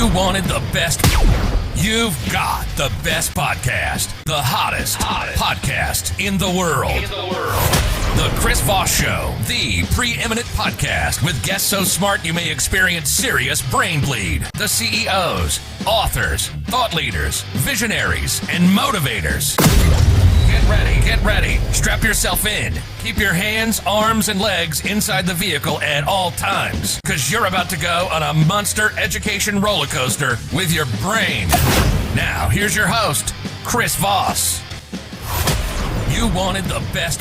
You wanted the best. You've got the best podcast. The hottest podcast in the world. The Chris Voss Show, the preeminent podcast with guests so smart you may experience serious brain bleed. The CEOs, authors, thought leaders, visionaries, and motivators. Get ready. Strap yourself in. Keep your hands, arms, and legs inside the vehicle at all times, because you're about to go on a monster education roller coaster with your brain. Now, here's your host, Chris Voss. You wanted the best.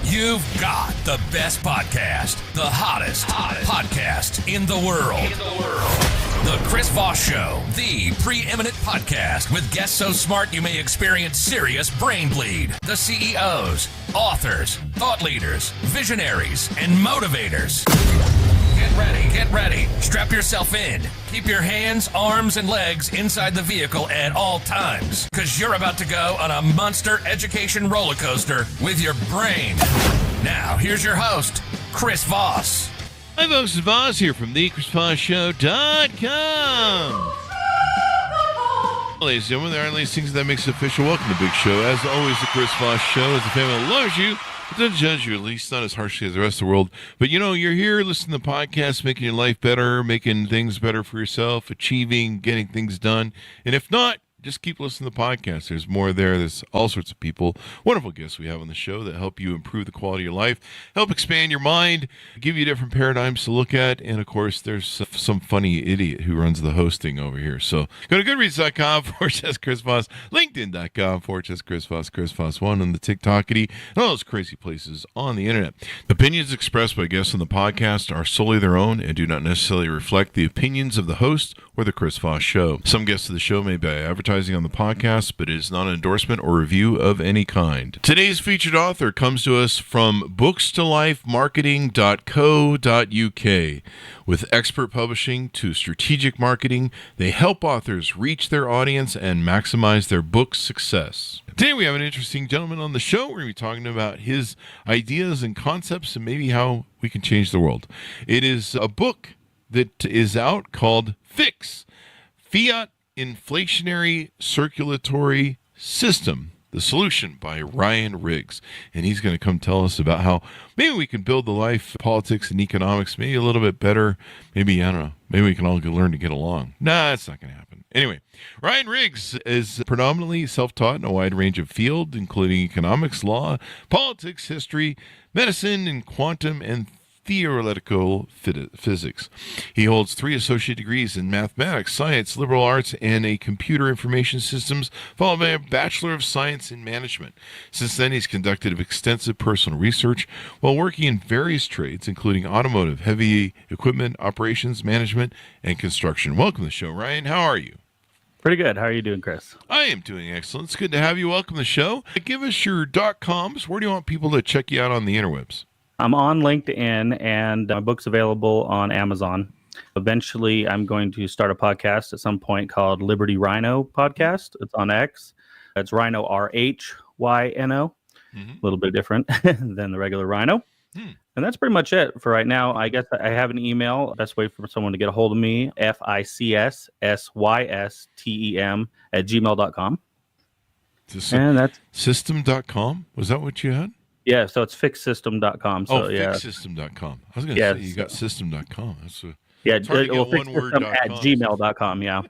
You've got the best podcast, the hottest podcast in the world. The Chris Voss Show, the preeminent podcast with guests so smart you may experience serious brain bleed. The CEOs, authors, thought leaders, visionaries, and motivators. Get ready. Strap yourself in. Keep your hands, arms, and legs inside the vehicle at all times, because you're about to go on a monster education roller coaster with your brain. Now, here's your host, Chris Voss. Hi, folks. It's Voss here from thechrisvossshow.com. Ladies and gentlemen, there are these things that makes it official. Welcome to the big show. As always, the Chris Voss Show is a family that loves you. It doesn't judge you, at least not as harshly as the rest of the world. But, you know, you're here listening to podcasts, making your life better, making things better for yourself, achieving, getting things done. And if not, just keep listening to the podcast. There's more there. There's all sorts of people, wonderful guests we have on the show that help you improve the quality of your life, help expand your mind, give you different paradigms to look at. And, of course, there's some funny idiot who runs the hosting over here. So go to goodreads.com/Chris Voss, linkedin.com/Chris Voss, Chris Voss1 on the TikTokity, and all those crazy places on the internet. The opinions expressed by guests on the podcast are solely their own and do not necessarily reflect the opinions of the host or the Chris Voss Show. Some guests of the show may be advertising on the podcast, but it is not an endorsement or review of any kind. Today's featured author comes to us from bookstolifemarketing.co.uk. With expert publishing to strategic marketing, they help authors reach their audience and maximize their book success. Today we have an interesting gentleman on the show. We're going to be talking about his ideas and concepts and maybe how we can change the world. It is a book that is out called Fiat Inflationary Circulatory System, the Solution by Ryan Riggs. And he's going to come tell us about how maybe we can build the life, politics, and economics maybe a little bit better. Maybe, I don't know, maybe we can all learn to get along. Nah, that's not going to happen. Anyway, Ryan Riggs is predominantly self-taught in a wide range of fields, including economics, law, politics, history, medicine, and quantum and theoretical physics. He holds 3 associate degrees in mathematics, science, liberal arts, and a computer information systems, followed by a Bachelor of Science in Management. Since then, he's conducted extensive personal research while working in various trades, including automotive, heavy equipment, operations, management, and construction. Welcome to the show, Ryan. How are you? Pretty good. How are you doing, Chris? I am doing excellent. It's good to have you. Welcome to the show. Give us your .coms. Where do you want people to check you out on the interwebs? I'm on LinkedIn, and my book's available on Amazon. Eventually, I'm going to start a podcast at some point called Liberty Rhino Podcast. It's on X. It's Rhino, RHYNO. A little bit different than the regular Rhino. And that's pretty much it for right now. I guess I have an email. Best way for someone to get a hold of me, FICSSYSTEM@gmail.com. And that's system.com. Was that what you had? Yeah, so it's fixsystem.com. So, fixsystem.com. I was going to say you got system.com. That's a, fixsystem at gmail.com. Yeah.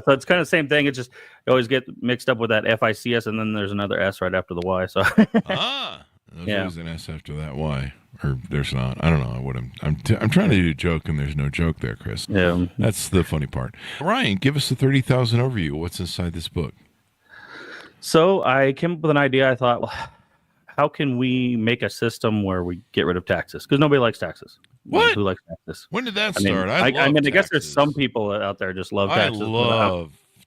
So it's kind of the same thing. It's just you always get mixed up with that FICS, and then there's another S right after the Y. So there's always an S after that Y, or there's not. I don't know what I'm trying to do a joke, and there's no joke there, Chris. Yeah, that's the funny part. Ryan, give us the 30,000 overview. What's inside this book? So I came up with an idea. I thought, well, how can we make a system where we get rid of taxes? Because nobody likes taxes. What? Who likes taxes? When did that start? I guess there's some people out there just love taxes.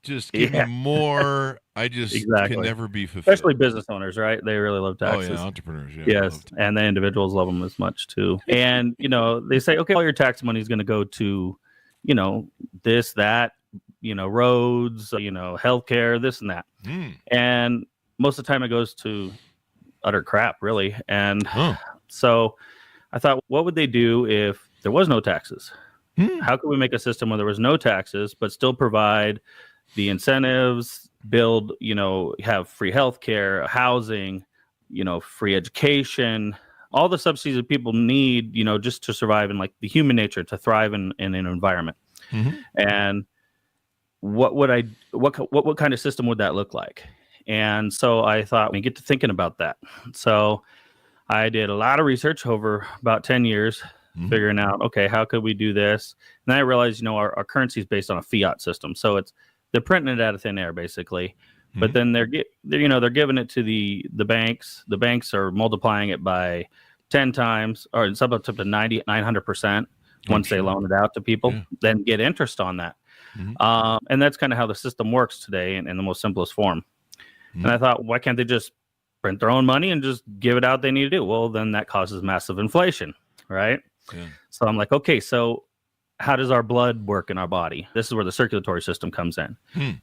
Just give me more. I just can never be fulfilled. Especially business owners, right? They really love taxes. Oh, yeah, entrepreneurs. Yeah, yes, and the individuals love them as much, too. And, they say, okay, all your tax money is going to go to, this, that, roads, healthcare, this and that. And most of the time it goes to utter crap, really. And so I thought, what would they do if there was no taxes? How could we make a system where there was no taxes, but still provide the incentives, build, have free healthcare, housing, free education, all the subsidies that people need, just to survive, and like the human nature to thrive in an environment. And what kind of system would that look like? And so I thought, we get to thinking about that. So I did a lot of research over about 10 years, figuring out, okay, how could we do this? And then I realized, our currency is based on a fiat system. So they're printing it out of thin air, basically. But then they're giving it to the banks. The banks are multiplying it by 10 times, or it's up to 900% once they loan it out to people, then get interest on that. And that's kind of how the system works today in the most simplest form. And I thought, why can't they just print their own money and just give it out they need to do? Well, then that causes massive inflation, right? So I'm like, okay, so how does our blood work in our body? This is where the circulatory system comes in.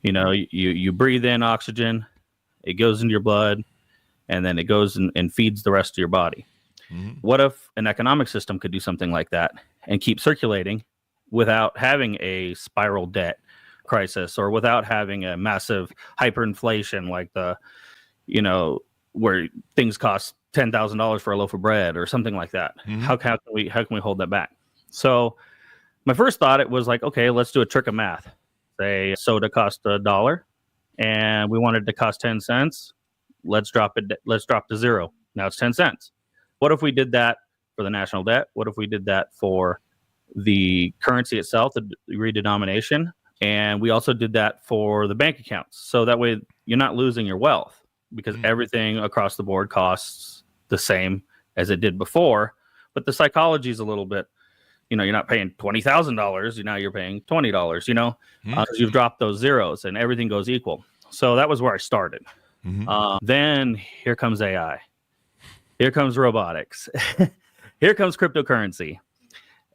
You breathe in oxygen, it goes into your blood, and then it goes and feeds the rest of your body. What if an economic system could do something like that and keep circulating without having a spiral debt crisis, or without having a massive hyperinflation like where things cost $10,000 for a loaf of bread or something like that? How can we hold that back? So my first thought, it was like, okay, let's do a trick of math. Say soda cost $1 and we wanted it to cost 10 cents. Let's drop to zero. Now it's 10 cents. What if we did that for the national debt? What if we did that for the currency itself, the redenomination? And we also did that for the bank accounts. So that way you're not losing your wealth, because everything across the board costs the same as it did before. But the psychology is a little bit, you're not paying $20,000. Now you're paying $20, because you've dropped those zeros and everything goes equal. So that was where I started. Then here comes AI. Here comes robotics. Here comes cryptocurrency.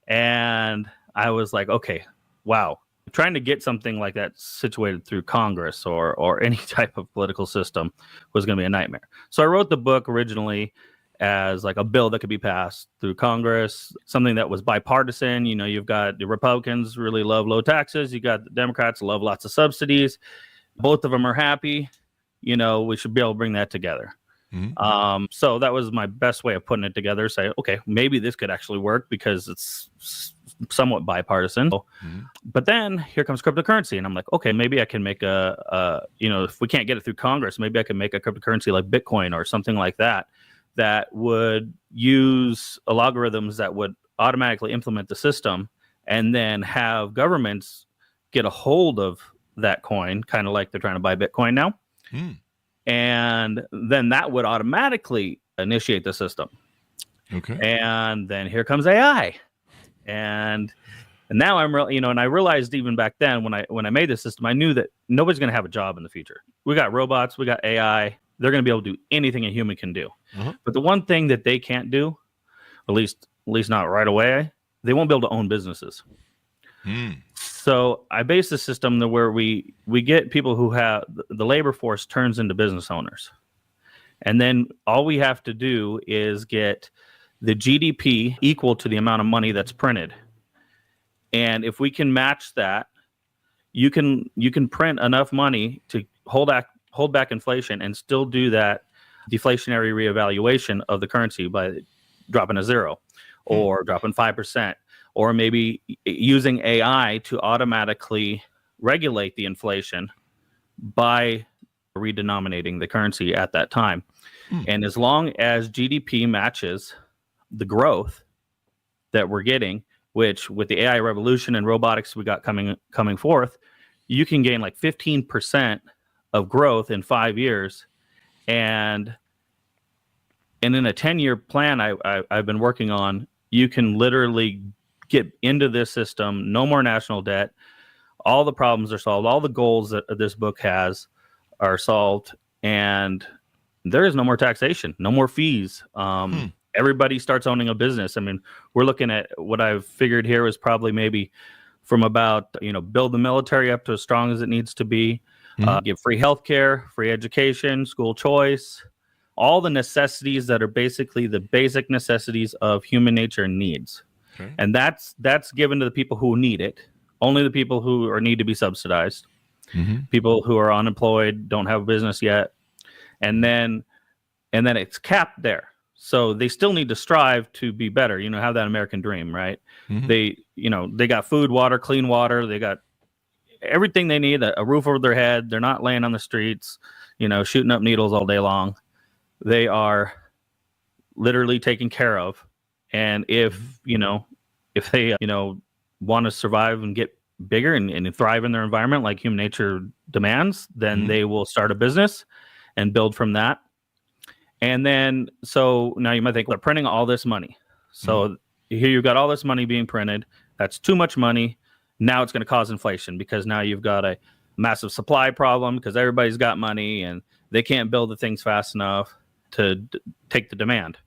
And I was like, okay, wow. Trying to get something like that situated through Congress or any type of political system was going to be a nightmare. So I wrote the book originally as like a bill that could be passed through Congress, something that was bipartisan. You've got the Republicans really love low taxes. You got the Democrats love lots of subsidies. Both of them are happy. We should be able to bring that together. So that was my best way of putting it together. Say, okay, maybe this could actually work because it's somewhat bipartisan. But then here comes cryptocurrency, and I'm like, okay, maybe I can make if we can't get it through Congress, maybe I can make a cryptocurrency like Bitcoin or something like that would use algorithms that would automatically implement the system, and then have governments get a hold of that coin, kind of like they're trying to buy Bitcoin now. And then that would automatically initiate the system. Okay. And then here comes AI. And now I'm really, and I realized even back then when I made this system, I knew that nobody's going to have a job in the future. We got robots, we got AI. They're going to be able to do anything a human can do. But the one thing that they can't do, at least not right away, they won't be able to own businesses. So I based the system where we get people who have the labor force turns into business owners. And then all we have to do is get the GDP equal to the amount of money that's printed. And if we can match that, you can print enough money to hold back inflation and still do that deflationary reevaluation of the currency by dropping a zero or dropping 5%. Or maybe using AI to automatically regulate the inflation by redenominating the currency at that time. And as long as GDP matches the growth that we're getting, which with the AI revolution and robotics we got coming forth, you can gain like 15% of growth in 5 years. And in a 10-year plan I've been working on, you can literally get into this system, no more national debt, all the problems are solved, all the goals that this book has are solved, and there is no more taxation, no more fees. Everybody starts owning a business. I mean, we're looking at what I've figured here is probably maybe from about, build the military up to as strong as it needs to be, give free healthcare, free education, school choice, all the necessities that are basically the basic necessities of human nature and needs. Okay. And that's given to the people who need it. Only the people who need to be subsidized. People who are unemployed, don't have a business yet, and then it's capped there. So they still need to strive to be better. Have that American dream, right? They got food, water, clean water. They got everything they need, a roof over their head. They're not laying on the streets, shooting up needles all day long. They are literally taken care of. And if they, want to survive and get bigger and thrive in their environment like human nature demands, then they will start a business and build from that. And then, so now you might think, they're printing all this money. So here you've got all this money being printed. That's too much money. Now it's going to cause inflation because now you've got a massive supply problem because everybody's got money and they can't build the things fast enough to take the demand.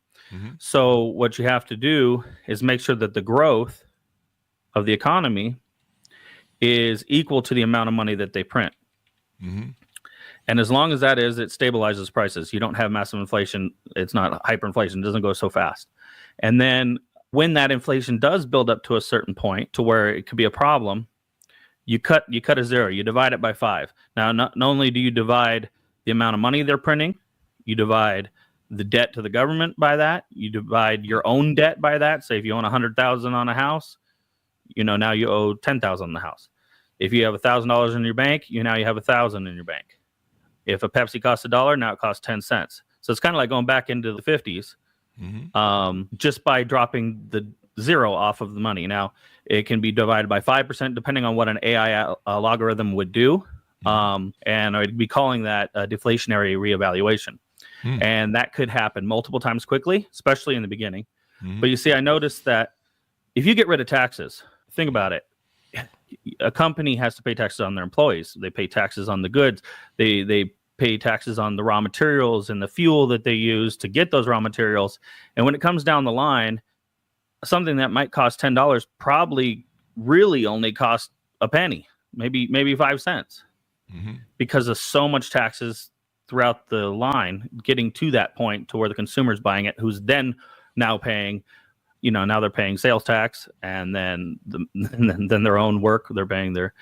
So what you have to do is make sure that the growth of the economy is equal to the amount of money that they print. And as long as that is, it stabilizes prices. You don't have massive inflation. It's not hyperinflation. It doesn't go so fast. And then when that inflation does build up to a certain point to where it could be a problem, you cut a zero. You divide it by 5. Now, not only do you divide the amount of money they're printing, you divide the debt to the government by that. You divide your own debt by that. Say if you own $100,000 on a house, now you owe $10,000 on the house. If you have $1,000 in your bank, now you have $1,000 in your bank. If a Pepsi costs $1, now it costs 10 cents. So it's kind of like going back into the 50s, just by dropping the zero off of the money. Now it can be divided by 5% depending on what an AI logarithm would do, and I'd be calling that a deflationary reevaluation. And that could happen multiple times quickly, especially in the beginning. But you see, I noticed that if you get rid of taxes, think about it. A company has to pay taxes on their employees. They pay taxes on the goods. They pay taxes on the raw materials and the fuel that they use to get those raw materials. And when it comes down the line, something that might cost $10 probably really only cost a penny, maybe 5 cents, because of so much taxes throughout the line, getting to that point to where the consumer's buying it, who's then now paying, now they're paying sales tax, and then then their own work, they're paying their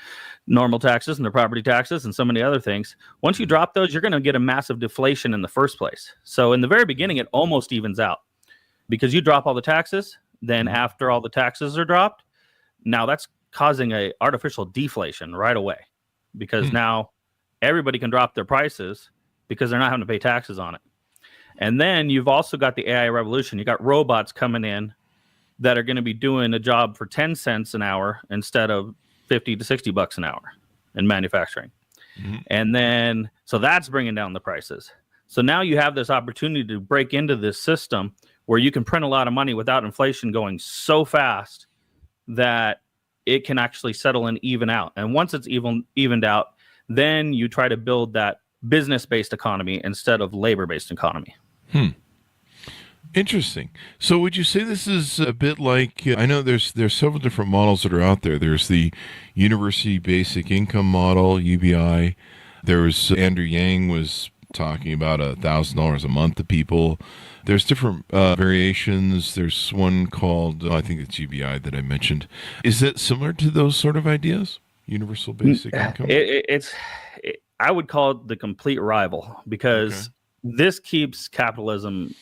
normal taxes and their property taxes and so many other things. Once you drop those, you're going to get a massive deflation in the first place. So in the very beginning, it almost evens out because you drop all the taxes. Then after all the taxes are dropped, now that's causing a artificial deflation right away because now everybody can drop their prices because they're not having to pay taxes on it. And then you've also got the AI revolution. You got robots coming in that are going to be doing a job for 10 cents an hour instead of 50 to 60 bucks an hour in manufacturing. And then, so that's bringing down the prices. So now you have this opportunity to break into this system where you can print a lot of money without inflation going so fast that it can actually settle and even out. And once it's evened out, then you try to build that business-based economy instead of labor-based economy. Interesting. So would you say this is a bit like, I know there's several different models that are out there. There's the University Basic Income model, UBI. There's Andrew Yang was talking about $1,000 a month to people. There's different variations. There's one called, I think it's UBI that I mentioned. Is it similar to those sort of ideas? Universal Basic Income? I would call it the complete rival because this keeps capitalism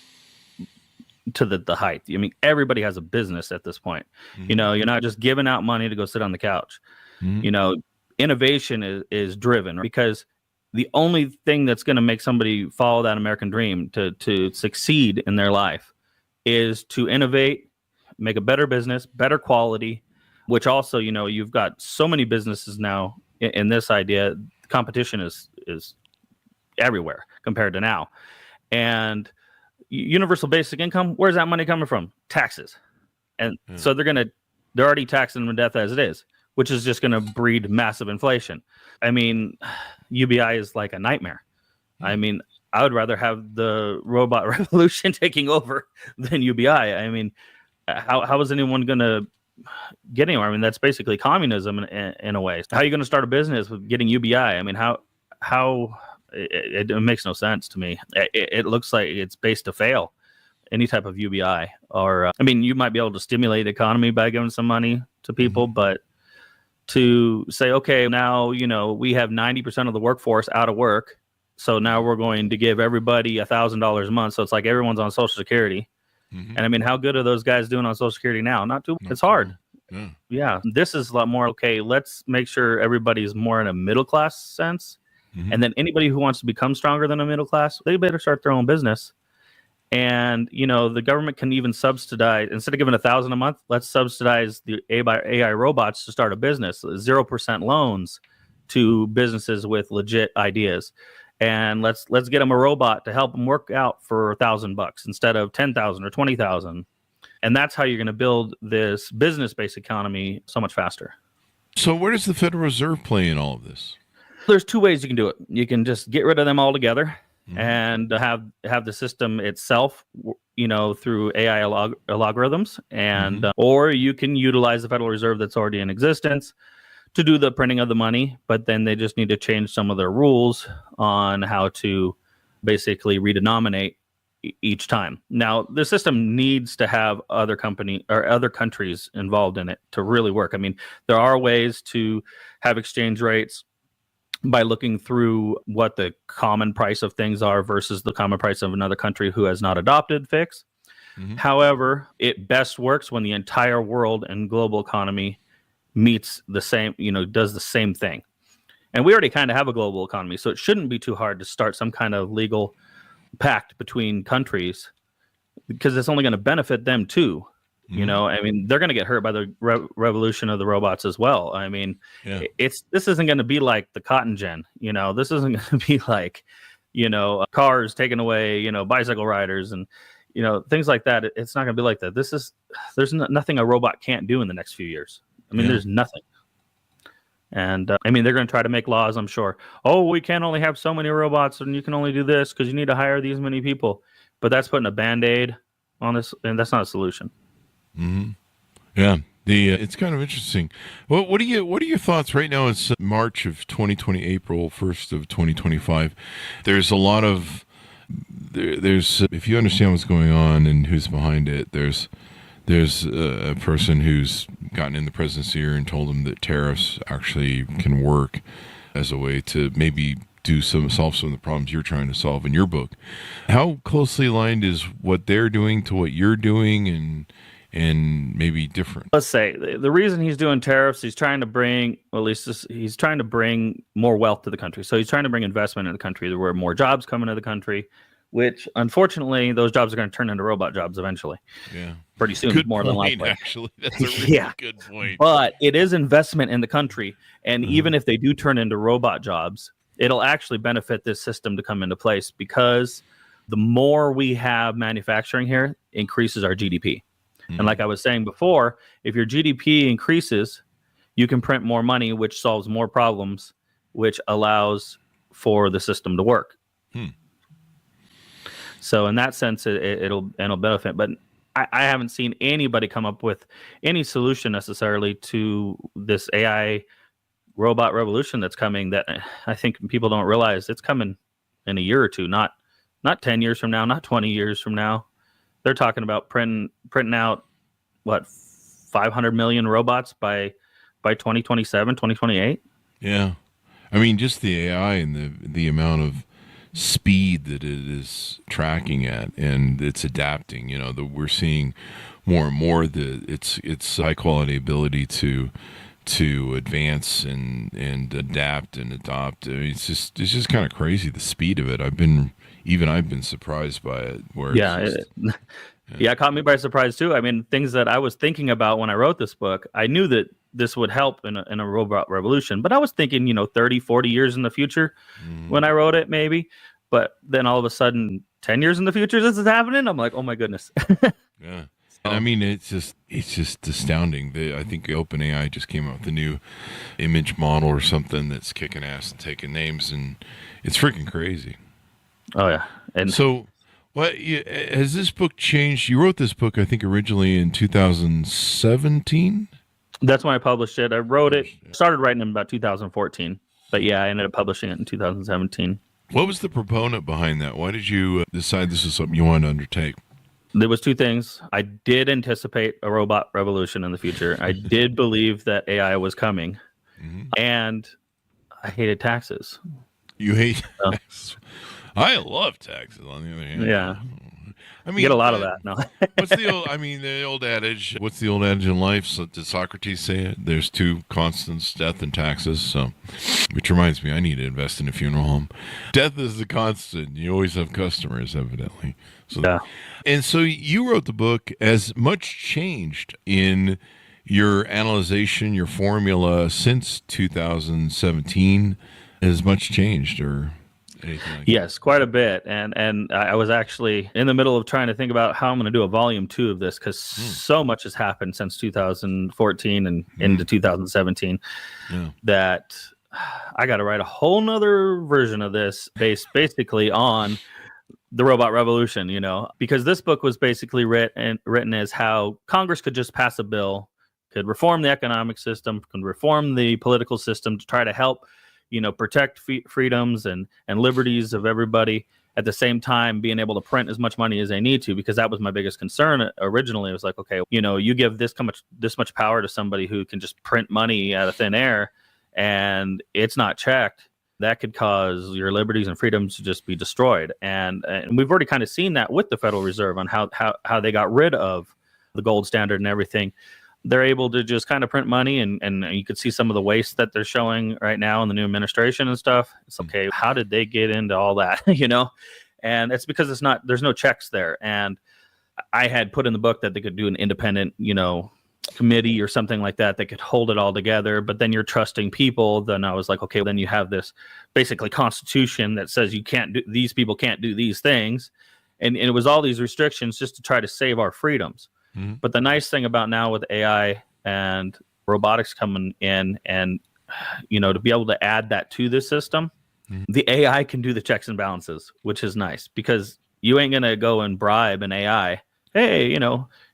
to the height. I mean, everybody has a business at this point. You're not just giving out money to go sit on the couch. Innovation is driven because the only thing that's going to make somebody follow that American dream to succeed in their life is to innovate, make a better business, better quality, which also, you've got so many businesses now in this idea. Competition is everywhere compared to now. And universal basic income, where's that money coming from? Taxes. And so they're already taxing them to death as it is, which is just going to breed massive inflation. I mean, UBI is like a nightmare. I mean, I would rather have the robot revolution taking over than UBI. I mean, how is anyone going to get anywhere? I mean, that's basically communism in a way. How are you going to start a business with getting UBI? I mean, how it makes no sense to me. It looks like it's based to fail any type of UBI. Or, I mean, you might be able to stimulate the economy by giving some money to people, but to say, okay, now, we have 90% of the workforce out of work. So now we're going to give everybody $1,000 a month. So it's like everyone's on Social Security. And I mean, how good are those guys doing on Social Security now? Not too. It's hard. Yeah. This is a lot more, okay, let's make sure everybody's more in a middle class sense. And then anybody who wants to become stronger than a middle class, they better start their own business. And, the government can even subsidize, instead of giving $1,000 a month, let's subsidize the AI robots to start a business, 0% loans to businesses with legit ideas. And let's get them a robot to help them work out for $1,000 instead of 10,000 or 20,000. And that's how you're going to build this business-based economy so much faster. So where does the Federal Reserve play in all of this? There's two ways you can do it. You can just get rid of them altogether and have the system itself, through AI algorithms, and or you can utilize the Federal Reserve that's already in existence to do the printing of the money, but then they just need to change some of their rules on how to basically redenominate each time. Now, the system needs to have other countries involved in it to really work. I mean, there are ways to have exchange rates by looking through what the common price of things are versus the common price of another country who has not adopted fix. However, it best works when the entire world and global economy meets the same, does the same thing. And we already kind of have a global economy, so it shouldn't be too hard to start some kind of legal pact between countries, because it's only going to benefit them too. I mean, they're going to get hurt by the revolution of the robots as well. I mean, this isn't going to be like the cotton gin. This isn't going to be like, cars taking away, bicycle riders and, things like that. It's not going to be like that. There's nothing a robot can't do in the next few years. I mean, there's nothing. And I mean, they're going to try to make laws, I'm sure. Oh, we can only have so many robots and you can only do this because you need to hire these many people. But that's putting a Band-Aid on this, and that's not a solution. Yeah. It's kind of interesting. Well, what are your thoughts right now? It's March of 2020, April 1st of 2025. There's a lot of, if you understand what's going on and who's behind it, there's a person who's gotten in the president's ear and told him that tariffs actually can work as a way to maybe solve some of the problems you're trying to solve in your book. How closely aligned is what they're doing to what you're doing, and maybe different? Let's say the reason he's doing tariffs, he's trying to bring, he's trying to bring more wealth to the country. So he's trying to bring investment in the country. There were more jobs coming to the country, which unfortunately those jobs are going to turn into robot jobs eventually. Yeah. Pretty soon, good more point, than likely. Actually, that's a really good point. But it is investment in the country. And even if they do turn into robot jobs, it'll actually benefit this system to come into place, because the more we have manufacturing here increases our GDP. And like I was saying before, if your GDP increases, you can print more money, which solves more problems, which allows for the system to work. So in that sense, it'll benefit. But I haven't seen anybody come up with any solution necessarily to this AI robot revolution that's coming, that I think people don't realize it's coming in a year or two, not 10 years from now, not 20 years from now. They're talking about printing out, 500 million robots by 2027, 2028? Yeah. I mean, just the AI and the amount of speed that it is tracking at, and it's adapting, we're seeing more and more its high quality ability to advance and adapt and adopt. I mean, it's just kind of crazy, the speed of it. I've been surprised by it. It caught me by surprise too. I mean, things that I was thinking about when I wrote this book, I knew that this would help in a robot revolution, but I was thinking, 30, 40 years in the future when I wrote it, maybe. But then all of a sudden, 10 years in the future, this is happening. I'm like, oh my goodness. Yeah. And I mean, it's just astounding. I think OpenAI just came out with a new image model or something that's kicking ass and taking names, and it's freaking crazy. Oh yeah. And so, has this book changed? You wrote this book, I think, originally in 2017. That's when I published it. I wrote it, started writing it in about 2014, but I ended up publishing it in 2017. What was the proponent behind that? Why did you decide this is something you wanted to undertake? There was two things. I did anticipate a robot revolution in the future. I did believe that AI was coming, and I hated taxes. You hate taxes. I love taxes, on the other hand. Yeah. I mean, You get a lot of that. No. what's the old? I mean, the old adage. What's the old adage in life? So, did Socrates say it? There's two constants: death and taxes. So, which reminds me, I need to invest in a funeral home. Death is the constant. You always have customers, evidently. So, Yeah. And so you wrote the book. As much changed in your analyzation, your formula since 2017? As much changed, or anything like Yes, quite a bit. And I was actually in the middle of trying to think about how I'm going to do a volume 2 of this, because so much has happened since 2014 and into 2017 that I got to write a whole nother version of this based basically on the robot revolution, because this book was basically written as how Congress could just pass a bill, could reform the economic system, could reform the political system to try to help protect freedoms and liberties of everybody, at the same time being able to print as much money as they need to, because that was my biggest concern originally. It was like, okay, you give this much power to somebody who can just print money out of thin air and it's not checked, that could cause your liberties and freedoms to just be destroyed. And we've already kind of seen that with the Federal Reserve on how they got rid of the gold standard and everything. They're able to just kind of print money, and you could see some of the waste that they're showing right now in the new administration and stuff. It's okay, how did they get into all that? And it's because there's no checks there. And I had put in the book that they could do an independent, committee or something like that could hold it all together. But then you're trusting people. Then I was like, okay, then you have this basically constitution that says these people can't do these things. And it was all these restrictions just to try to save our freedoms. But the nice thing about now with AI and robotics coming in, and to be able to add that to the system, the AI can do the checks and balances, which is nice, because you ain't gonna go and bribe an AI. Hey,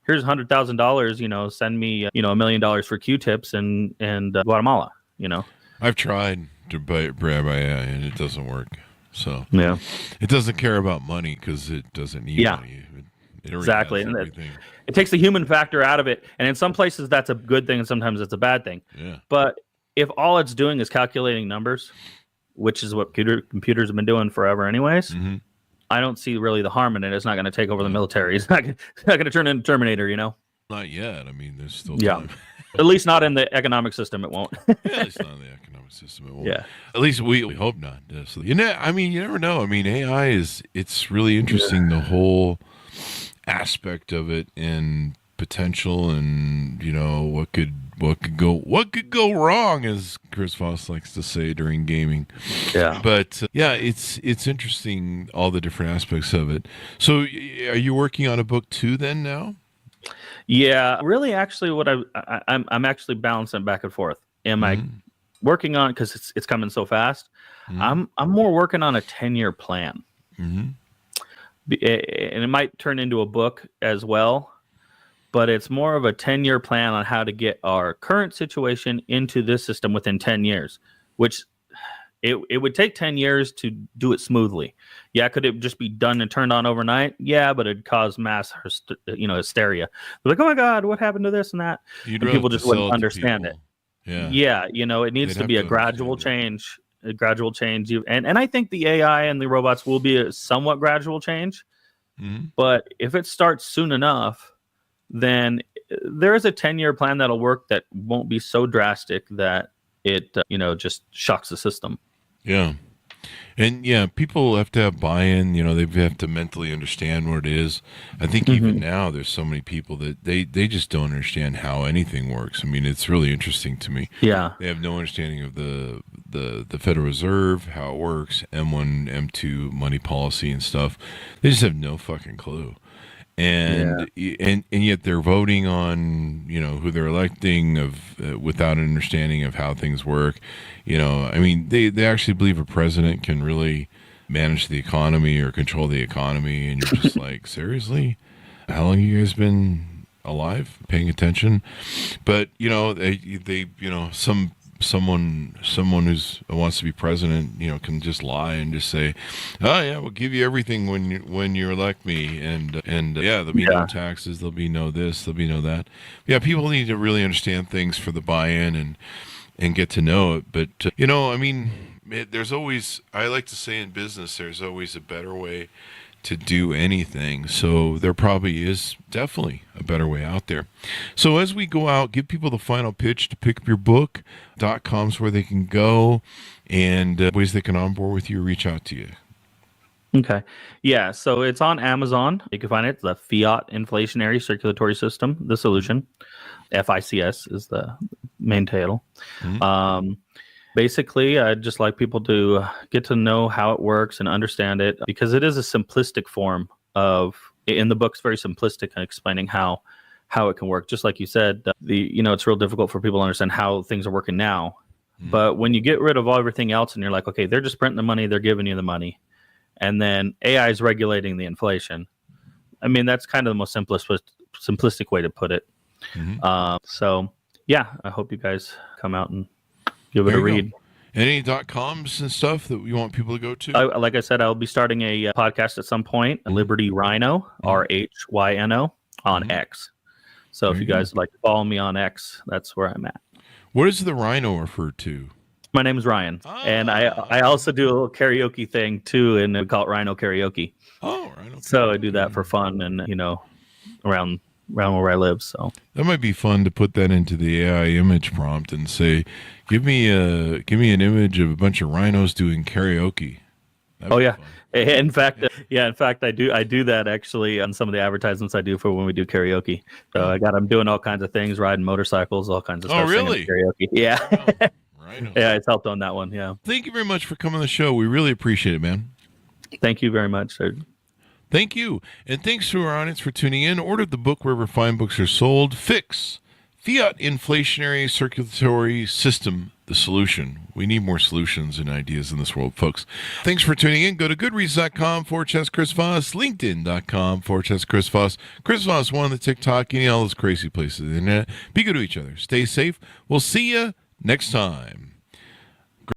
here's $100,000. Send me $1 million for Q-tips in Guatemala. I've tried to bribe AI and it doesn't work. So yeah, it doesn't care about money because it doesn't need money. It exactly. And it takes the human factor out of it. And in some places that's a good thing, and sometimes it's a bad thing. Yeah. But if all it's doing is calculating numbers, which is what computers have been doing forever anyways, I don't see really the harm in it. It's not going to take over the military. It's not going to turn into Terminator, Not yet. I mean, there's still time. At least not in the economic system, it won't. At least not in the economic system, it won't. Yeah. At least we hope not. So, you never know. I mean, AI it's really interesting, the whole aspect of it and potential, and what could go wrong, as Chris Voss likes to say during gaming. Yeah. But it's interesting, all the different aspects of it. So are you working on a book too then now? Yeah, really, actually, what I'm actually balancing back and forth. Am I working on, because it's coming so fast? I'm more working on a 10-year plan, and it might turn into a book as well. But it's more of a 10-year plan on how to get our current situation into this system within 10 years, which it would take 10 years to do it smoothly. Yeah, could it just be done and turned on overnight? Yeah, but it'd cause mass, hysteria. They're like, oh my God, what happened to this and that? And people just wouldn't understand it. Yeah, it needs to be a gradual change. And I think the AI and the robots will be a somewhat gradual change. But if it starts soon enough, then there is a 10-year plan that'll work that won't be so drastic that it, just shocks the system. Yeah. And people have to have buy-in, they have to mentally understand what it is. I think even now there's so many people that they just don't understand how anything works. I mean, it's really interesting to me. Yeah. They have no understanding of the Federal Reserve, how it works, M1, M2 money policy and stuff. They just have no fucking clue. And yet they're voting on who they're electing without an understanding of how things work. I mean, they actually believe a president can really manage the economy or control the economy, and you're just like, seriously, how long have you guys been alive, paying attention? But they some someone who wants to be president, can just lie and just say, "Oh yeah, we'll give you everything when you elect me," and yeah, there'll be no taxes, there'll be no this, there'll be no that. Yeah, people need to really understand things for the buy-in and get to know it. But there's always, I like to say in business, there's always a better way to do anything. So there probably is definitely a better way out there. So as we go out, give people the final pitch to pick up your book. .com's where they can go, and ways they can onboard with you or reach out to you. Okay. Yeah. So it's on Amazon. You can find it. The Fiat Inflationary Circulatory System, the solution. FICS is the main title. Mm-hmm. Basically, I'd just like people to get to know how it works and understand it, because it is a simplistic form in the book's very simplistic in explaining how it can work. Just like you said, it's real difficult for people to understand how things are working now. Mm. But when you get rid of everything else and you're like, okay, they're just printing the money, they're giving you the money, and then AI is regulating the inflation. I mean, that's kind of the most simplistic way to put it. Mm-hmm. So yeah, I hope you guys come out and give it a read. Any .coms and stuff that you want people to go to? Like I said, I'll be starting a podcast at some point, Liberty Rhino, RHYNO, on X. So if you guys would like to follow me on X, that's where I'm at. What is the Rhino referred to? My name is Ryan, and I also do a little karaoke thing too, and we call it Rhino Karaoke. Oh, Rhino. So I do that for fun and, around where I live. So that might be fun to put that into the AI image prompt and say, give me an image of a bunch of rhinos doing karaoke. Oh yeah. Fun. In fact, I do that actually on some of the advertisements I do for when we do karaoke. So I'm doing all kinds of things, riding motorcycles, all kinds of stuff. Oh, really? Karaoke. Yeah. Oh, rhinos. Yeah, it's helped on that one. Yeah. Thank you very much for coming on the show. We really appreciate it, man. Thank you very much, sir. Thank you. And thanks to our audience for tuning in. Order the book wherever fine books are sold. Fix Fiat Inflationary Circulatory System, the solution. We need more solutions and ideas in this world, folks. Thanks for tuning in. Go to goodreads.com/Chris Voss, LinkedIn.com/Chris Voss. Chris Voss, one on the TikTok, all those crazy places. Be good to each other. Stay safe. We'll see you next time.